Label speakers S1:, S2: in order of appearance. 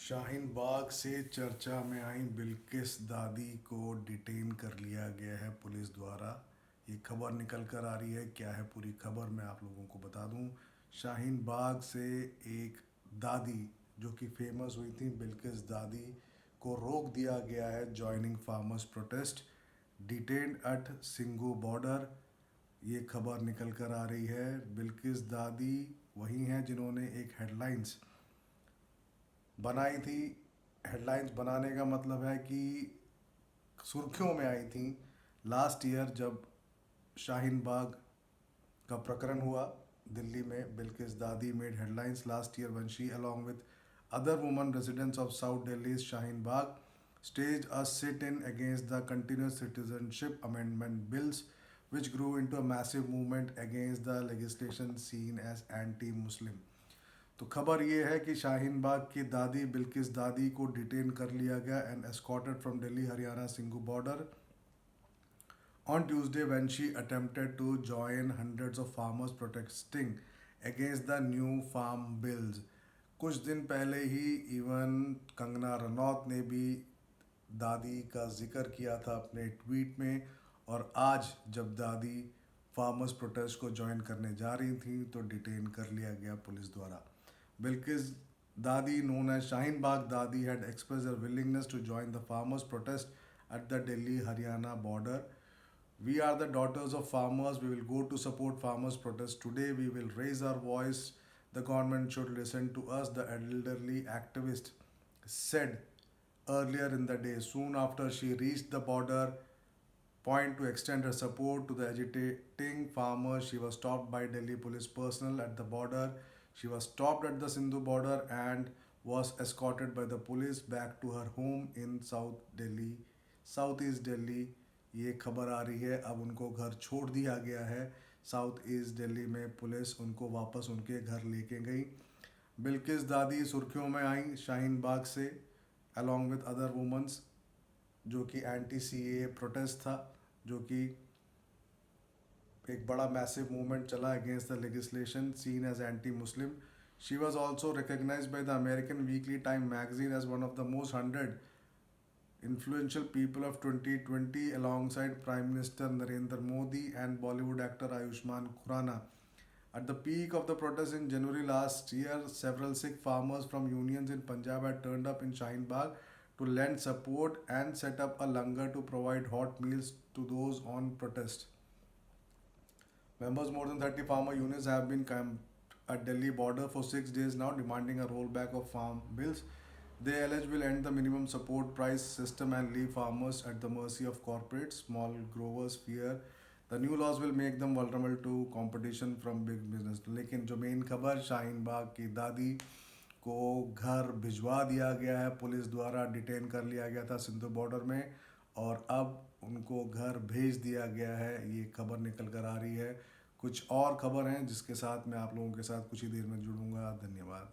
S1: शाहीन बाग से चर्चा में आई बिल्किस दादी को डिटेन कर लिया गया है पुलिस द्वारा। ये खबर निकल कर आ रही है, क्या है पूरी खबर मैं आप लोगों को बता दूं। शाहीन बाग से एक दादी जो कि फेमस हुई थी, बिल्किस दादी को रोक दिया गया है joining farmers protest, detained at Singhu border. ये खबर निकल कर आ रही है। बिल्किस दादी वही हैं जिन्होंने एक हेडलाइंस बनाई थी। हेडलाइंस बनाने का मतलब है कि सुर्खियों में आई थी लास्ट ईयर जब शाहीन बाग का प्रकरण हुआ दिल्ली में। बिल्किस दादी made headlines last year when she along with other women residents of South Delhi's Shaheen Bagh staged a sit-in against the continuous citizenship amendment bills which grew into a massive movement against the legislation seen as anti-Muslim। तो खबर ये है कि शाहीन बाग की दादी बिल्किस दादी को detain कर लिया गया and escorted from Delhi Haryana Singhu border on Tuesday when she attempted to join hundreds of farmers protesting against the new farm bills। कुछ दिन पहले ही इवन कंगना रनौत ने भी दादी का जिक्र किया था अपने ट्वीट में, और आज जब दादी फार्मर्स प्रोटेस्ट को ज्वाइन करने जा रही थी तो डिटेन कर लिया गया पुलिस द्वारा। बिल्किस दादी known as Shaheen Bagh Dadi had expressed her willingness to join the farmers protest at the Delhi Haryana border। We are the daughters of farmers. We will go to support farmers' protest today. We will raise our voice. The government should listen to us, the elderly activist said earlier in the day. Soon after she reached the border point to extend her support to the agitating farmers, she was stopped by Delhi police personnel at the border. She was stopped at the Sindhu border and was escorted by the police back to her home in South East Delhi। ये खबर आ रही है, अब उनको घर छोड़ दिया गया है। साउथ ईस्ट दिल्ली में पुलिस उनको वापस उनके घर लेके गई। बिल्किस दादी सुर्खियों में आई शाहीन बाग से अलॉन्ग विद अदर वुमेंस, जो कि एंटी सीएए प्रोटेस्ट था, जो कि एक बड़ा मैसिव मूवमेंट चला against the legislation seen as anti Muslim. She was also recognised by the American weekly Time magazine as one of the most 100 influential people of 2020 alongside Prime Minister Narendra Modi and Bollywood actor Ayushmann Khurrana। At the peak of the protests in January last year, several Sikh farmers from unions in Punjab had turned up in Shaheen Bagh to lend support and set up a langar to provide hot meals to those on protest। Members more than 30 farmer unions have been camped at Delhi border for 6 days now, demanding a rollback of farm bills they allege will end the minimum support price system and leave farmers at the mercy of corporates। Small growers fear the new laws will make them vulnerable to competition from big business। लेकिन जो main खबर, शाहीन बाग की दादी को घर भिजवा दिया गया है पुलिस द्वारा, डिटेन कर लिया गया था सिंधु बॉर्डर में और अब उनको घर भेज दिया गया है। ये खबर निकल कर आ रही है। कुछ और खबर हैं जिसके साथ मैं आप लोगों के साथ कुछ ही देर में जुड़ूंगा। धन्यवाद।